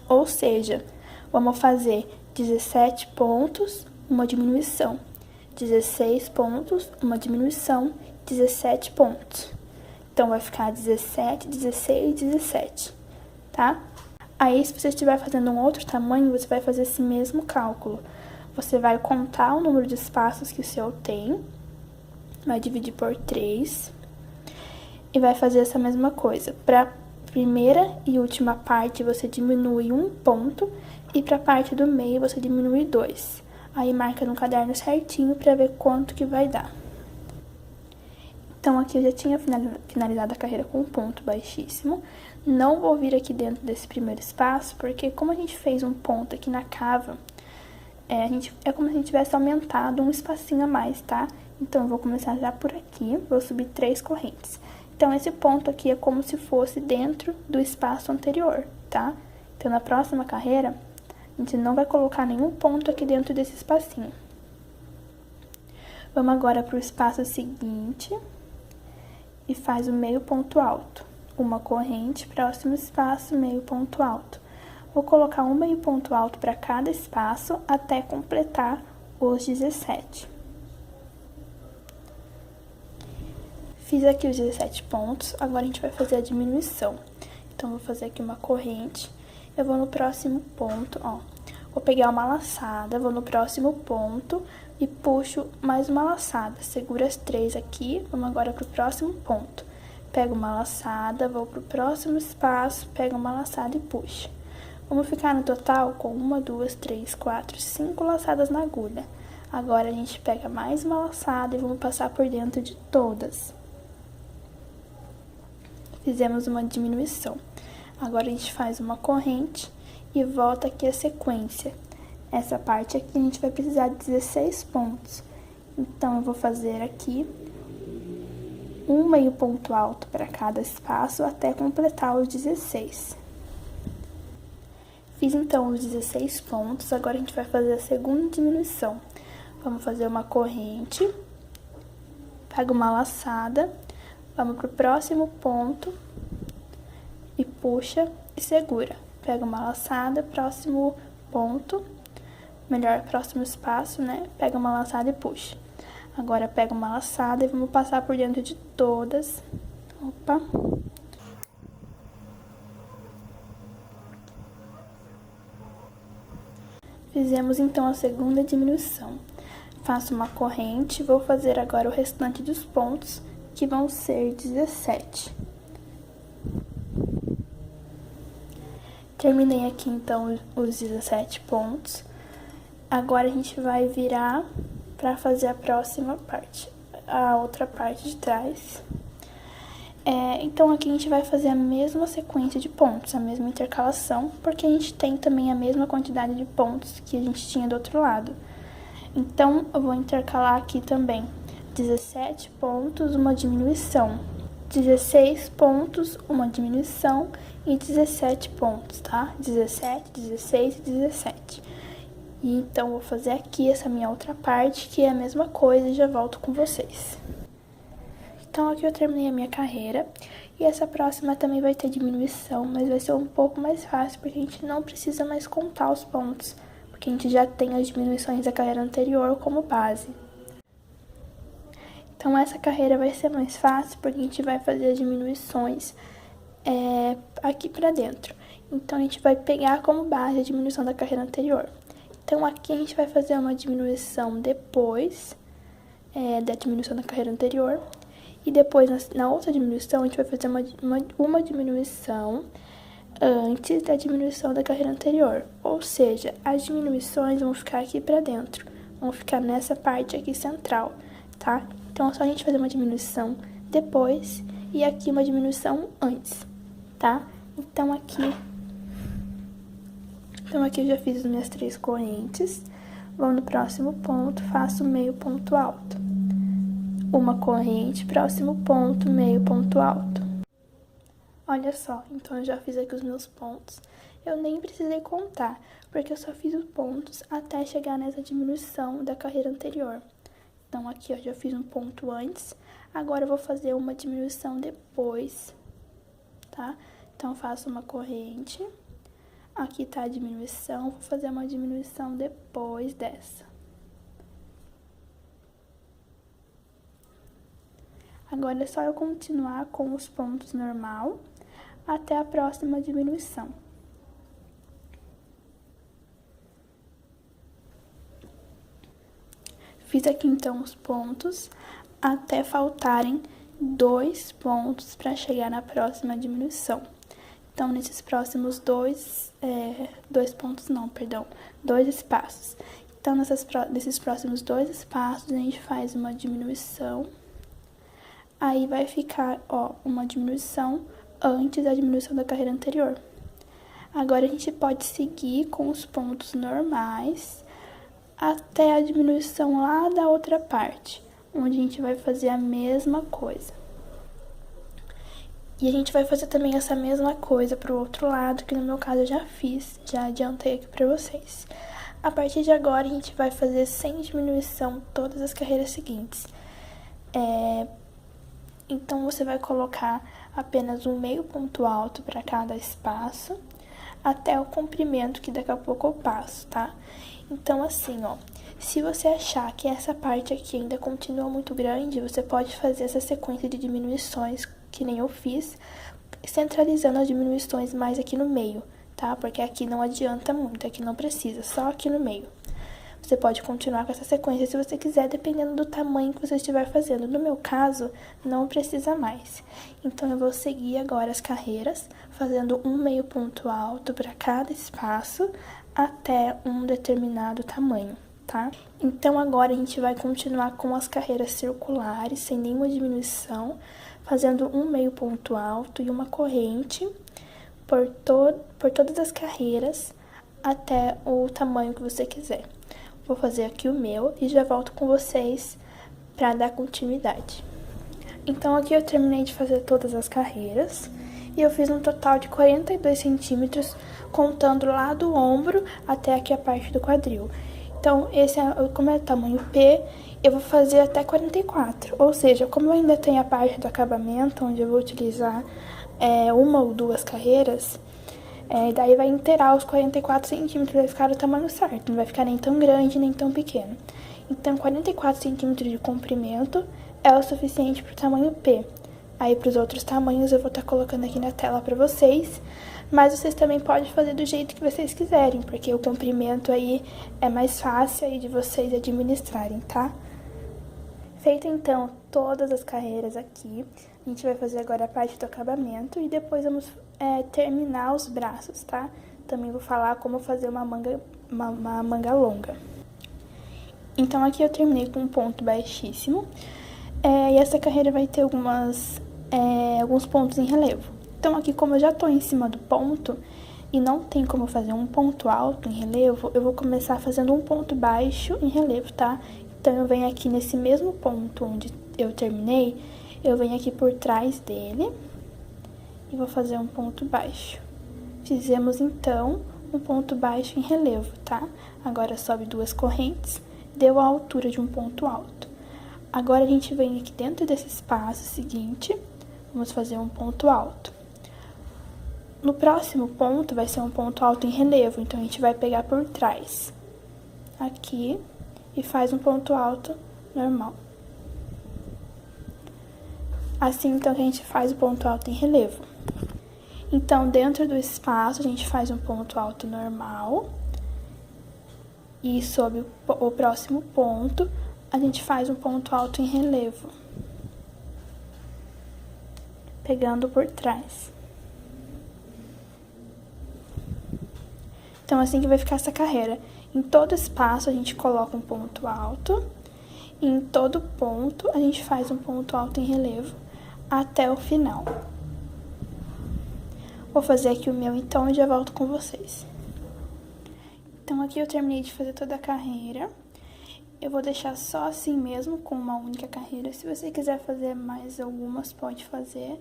Ou seja, vamos fazer 17 pontos, uma diminuição. 16 pontos, uma diminuição, 17 pontos. Então, vai ficar 17, 16, 17, tá? Aí, se você estiver fazendo um outro tamanho, você vai fazer esse mesmo cálculo. Você vai contar o número de espaços que o seu tem, vai dividir por 3 e vai fazer essa mesma coisa. Para primeira e última parte, você diminui 1 ponto e para a parte do meio, você diminui 2. Aí, marca no caderno certinho para ver quanto que vai dar. Então, aqui eu já tinha finalizado a carreira com um ponto baixíssimo. Não vou vir aqui dentro desse primeiro espaço, porque como a gente fez um ponto aqui na cava, é como se a gente tivesse aumentado um espacinho a mais, tá? Então, eu vou começar já por aqui, vou subir 3 correntes. Então, esse ponto aqui é como se fosse dentro do espaço anterior, tá? Então, na próxima carreira, a gente não vai colocar nenhum ponto aqui dentro desse espacinho. Vamos agora para o espaço seguinte e faz o meio ponto alto. Uma corrente, próximo espaço, meio ponto alto. Vou colocar um meio ponto alto para cada espaço até completar os 17. Fiz aqui os 17 pontos, agora a gente vai fazer a diminuição. Então, vou fazer aqui uma corrente, eu vou no próximo ponto, ó. Vou pegar uma laçada, vou no próximo ponto e puxo mais uma laçada. Segura as 3 aqui, vamos agora pro próximo ponto. Pego uma laçada, vou pro próximo espaço, pego uma laçada e puxo. Vamos ficar no total com 1, 2, 3, 4, 5 laçadas na agulha. Agora, a gente pega mais uma laçada e vamos passar por dentro de todas. Fizemos uma diminuição. Agora, a gente faz uma corrente e volta aqui a sequência. Essa parte aqui a gente vai precisar de 16 pontos. Então, eu vou fazer aqui um meio ponto alto para cada espaço até completar os 16. Fiz então os 16 pontos, agora a gente vai fazer a segunda diminuição. Vamos fazer uma corrente, pega uma laçada, vamos pro próximo ponto e puxa e segura. Pega uma laçada, próximo ponto, melhor, próximo espaço, né? Pega uma laçada e puxa. Agora pega uma laçada e vamos passar por dentro de todas. Opa! Fizemos então a segunda diminuição. Faço uma corrente, vou fazer agora o restante dos pontos, que vão ser 17. Terminei aqui então os 17 pontos. Agora a gente vai virar para fazer a próxima parte, a outra parte de trás. Então aqui a gente vai fazer a mesma sequência de pontos, a mesma intercalação, porque a gente tem também a mesma quantidade de pontos que a gente tinha do outro lado. Então eu vou intercalar aqui também 17 pontos, uma diminuição, 16 pontos, uma diminuição e 17 pontos, tá? 17, 16 e 17. E então vou fazer aqui essa minha outra parte, que é a mesma coisa, e já volto com vocês. Então aqui eu terminei a minha carreira, e essa próxima também vai ter diminuição, mas vai ser um pouco mais fácil, porque a gente não precisa mais contar os pontos, porque a gente já tem as diminuições da carreira anterior como base. Então essa carreira vai ser mais fácil, porque a gente vai fazer as diminuições aqui pra dentro. Então a gente vai pegar como base a diminuição da carreira anterior. Então aqui a gente vai fazer uma diminuição depois da diminuição da carreira anterior. E depois, na outra diminuição, a gente vai fazer uma diminuição antes da diminuição da carreira anterior. Ou seja, as diminuições vão ficar aqui pra dentro, vão ficar nessa parte aqui central, tá? Então é só a gente fazer uma diminuição depois e aqui uma diminuição antes, tá? Então aqui eu já fiz as minhas 3 correntes. Vou no próximo ponto, faço meio ponto alto. Uma corrente, próximo ponto, meio ponto alto. Olha só, então eu já fiz aqui os meus pontos. Eu nem precisei contar, porque eu só fiz os pontos até chegar nessa diminuição da carreira anterior. Então aqui eu já fiz um ponto antes, agora eu vou fazer uma diminuição depois, tá? Então eu faço uma corrente, aqui tá a diminuição, vou fazer uma diminuição depois dessa. Agora é só eu continuar com os pontos normal até a próxima diminuição. Fiz aqui então os pontos até faltarem 2 pontos para chegar na próxima diminuição. Então, nesses próximos dois espaços. Então, nesses próximos 2 espaços, a gente faz uma diminuição. Aí vai ficar, ó, uma diminuição antes da diminuição da carreira anterior. Agora a gente pode seguir com os pontos normais até a diminuição lá da outra parte, onde a gente vai fazer a mesma coisa. E a gente vai fazer também essa mesma coisa pro outro lado, que no meu caso eu já fiz, já adiantei aqui pra vocês. A partir de agora a gente vai fazer sem diminuição todas as carreiras seguintes. Então, você vai colocar apenas um meio ponto alto para cada espaço, até o comprimento, que daqui a pouco eu passo, tá? Então, assim, ó, se você achar que essa parte aqui ainda continua muito grande, você pode fazer essa sequência de diminuições, que nem eu fiz, centralizando as diminuições mais aqui no meio, tá? Porque aqui não adianta muito, aqui não precisa, só aqui no meio. Você pode continuar com essa sequência se você quiser, dependendo do tamanho que você estiver fazendo. No meu caso, não precisa mais. Então, eu vou seguir agora as carreiras, fazendo um meio ponto alto para cada espaço, até um determinado tamanho, tá? Então, agora a gente vai continuar com as carreiras circulares, sem nenhuma diminuição, fazendo um meio ponto alto e uma corrente por todas as carreiras, até o tamanho que você quiser. Vou fazer aqui o meu e já volto com vocês para dar continuidade. Então aqui eu terminei de fazer todas as carreiras e eu fiz um total de 42 centímetros, contando lá do ombro até aqui a parte do quadril. Então, como é tamanho P, eu vou fazer até 44, ou seja, como eu ainda tenho a parte do acabamento, onde eu vou utilizar uma ou duas carreiras, daí vai inteirar os 44 centímetros, vai ficar o tamanho certo, não vai ficar nem tão grande, nem tão pequeno. Então, 44 centímetros de comprimento é o suficiente para o tamanho P. Aí, para os outros tamanhos, eu vou estar colocando aqui na tela para vocês, mas vocês também podem fazer do jeito que vocês quiserem, porque o comprimento aí é mais fácil aí de vocês administrarem, tá? Feita, então, todas as carreiras aqui, a gente vai fazer agora a parte do acabamento e depois vamos terminar os braços, tá? Também vou falar como fazer uma manga longa. Então, aqui eu terminei com um ponto baixíssimo. E essa carreira vai ter alguns pontos em relevo. Então, aqui como eu já tô em cima do ponto e não tem como fazer um ponto alto em relevo, eu vou começar fazendo um ponto baixo em relevo, tá? Então, eu venho aqui nesse mesmo ponto onde eu terminei, eu venho aqui por trás dele e vou fazer um ponto baixo. Fizemos, então, um ponto baixo em relevo, tá? Agora, sobe duas correntes, deu a altura de um ponto alto. Agora, a gente vem aqui dentro desse espaço seguinte, vamos fazer um ponto alto. No próximo ponto, vai ser um ponto alto em relevo, então a gente vai pegar por trás, aqui, e faz um ponto alto normal. Assim, então, que a gente faz o ponto alto em relevo. Então, dentro do espaço, a gente faz um ponto alto normal. E sobre o próximo ponto, a gente faz um ponto alto em relevo, pegando por trás. Então, assim que vai ficar essa carreira. Em todo espaço, a gente coloca um ponto alto. E em todo ponto, a gente faz um ponto alto em relevo até o final. Vou fazer aqui o meu, então, e já volto com vocês. Então, aqui eu terminei de fazer toda a carreira. Eu vou deixar só assim mesmo, com uma única carreira. Se você quiser fazer mais algumas, pode fazer.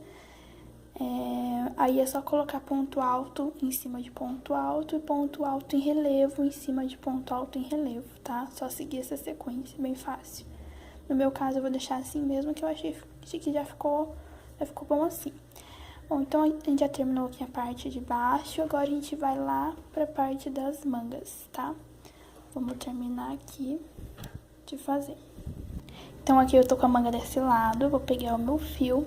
Aí é só colocar ponto alto em cima de ponto alto e ponto alto em relevo em cima de ponto alto em relevo, tá? Só seguir essa sequência, bem fácil. No meu caso, eu vou deixar assim mesmo, que eu achei que já ficou bom assim. Bom, então a gente já terminou aqui a parte de baixo, agora a gente vai lá pra parte das mangas, tá? Vamos terminar aqui de fazer. Então aqui eu tô com a manga desse lado, vou pegar o meu fio,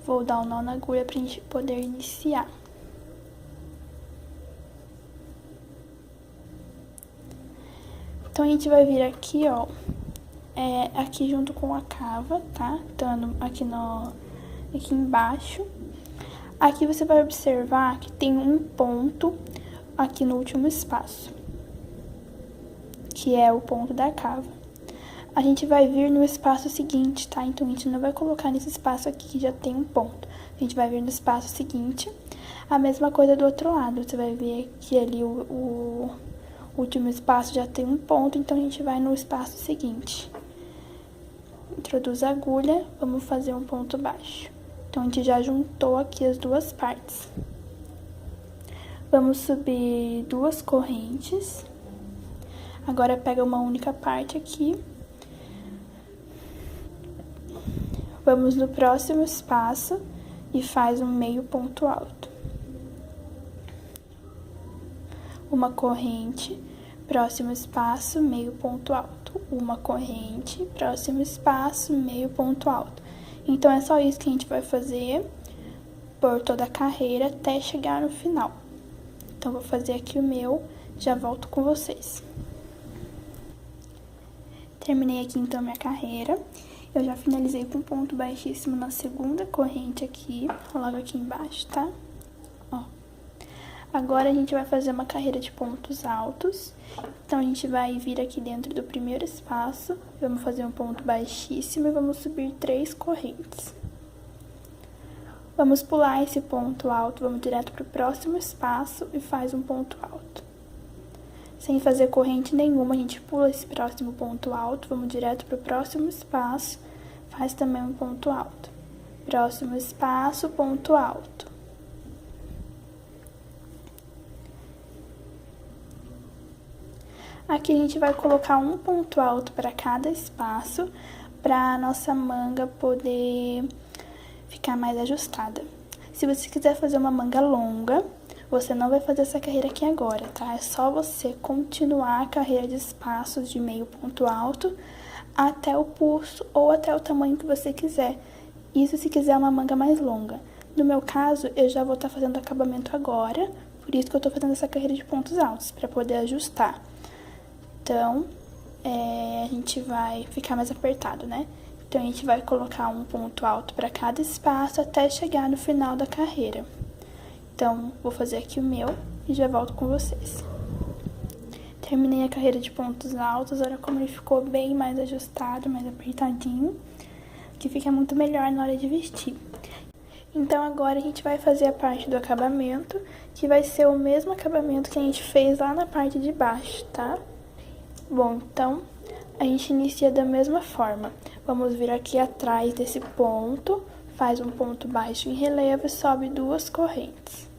vou dar um nó na agulha pra gente poder iniciar. Então, a gente vai vir aqui, ó, aqui junto com a cava, tá? Então, aqui embaixo. Aqui você vai observar que tem um ponto aqui no último espaço, que é o ponto da cava. A gente vai vir no espaço seguinte, tá? Então, a gente não vai colocar nesse espaço aqui que já tem um ponto. A gente vai vir no espaço seguinte. A mesma coisa do outro lado. Você vai ver que ali o último espaço já tem um ponto, então a gente vai no espaço seguinte. Introduz a agulha, vamos fazer um ponto baixo. Então, a gente já juntou aqui as duas partes. Vamos subir duas correntes. Agora, pega uma única parte aqui. Vamos no próximo espaço e faz um meio ponto alto. Uma corrente, próximo espaço, meio ponto alto. Uma corrente, próximo espaço, meio ponto alto. Então, é só isso que a gente vai fazer por toda a carreira até chegar no final. Então, vou fazer aqui o meu, já volto com vocês. Terminei aqui, então, minha carreira. Eu já finalizei com ponto baixíssimo na segunda corrente aqui, logo aqui embaixo, tá? Ó. Agora, a gente vai fazer uma carreira de pontos altos. Então, a gente vai vir aqui dentro do primeiro espaço, vamos fazer um ponto baixíssimo e vamos subir 3 correntes. Vamos pular esse ponto alto, vamos direto pro próximo espaço e faz um ponto alto. Sem fazer corrente nenhuma, a gente pula esse próximo ponto alto, vamos direto pro próximo espaço, faz também um ponto alto. Próximo espaço, ponto alto. Aqui a gente vai colocar um ponto alto para cada espaço, para a nossa manga poder ficar mais ajustada. Se você quiser fazer uma manga longa, você não vai fazer essa carreira aqui agora, tá? É só você continuar a carreira de espaços de meio ponto alto até o pulso ou até o tamanho que você quiser. Isso se quiser uma manga mais longa. No meu caso, eu já vou estar fazendo acabamento agora, por isso que eu tô fazendo essa carreira de pontos altos, para poder ajustar. Então, a gente vai ficar mais apertado, né? Então, a gente vai colocar um ponto alto para cada espaço até chegar no final da carreira. Então, vou fazer aqui o meu e já volto com vocês. Terminei a carreira de pontos altos, olha como ele ficou bem mais ajustado, mais apertadinho, que fica muito melhor na hora de vestir. Então, agora a gente vai fazer a parte do acabamento, que vai ser o mesmo acabamento que a gente fez lá na parte de baixo, tá? Bom, então, a gente inicia da mesma forma. Vamos vir aqui atrás desse ponto, faz um ponto baixo em relevo e sobe 2 correntes.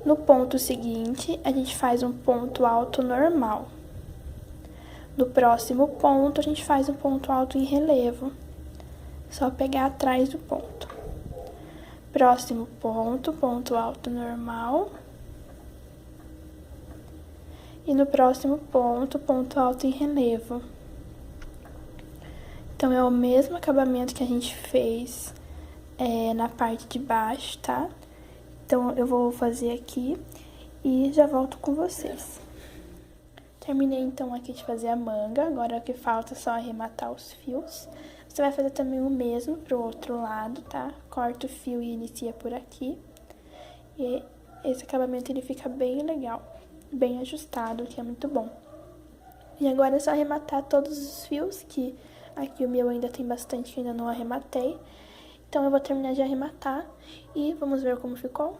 No ponto seguinte, a gente faz um ponto alto normal. No próximo ponto, a gente faz um ponto alto em relevo. Só pegar atrás do ponto. Próximo ponto, ponto alto normal. E no próximo ponto, ponto alto em relevo. Então, é o mesmo acabamento que a gente fez na parte de baixo, tá? Então, eu vou fazer aqui e já volto com vocês. Terminei, então, aqui de fazer a manga. Agora, o que falta é só arrematar os fios. Você vai fazer também o mesmo pro outro lado, tá? Corta o fio e inicia por aqui. E esse acabamento, ele fica bem legal, bem ajustado, que é muito bom. E agora é só arrematar todos os fios, que aqui o meu ainda tem bastante que ainda não arrematei. Então, eu vou terminar de arrematar e vamos ver como ficou.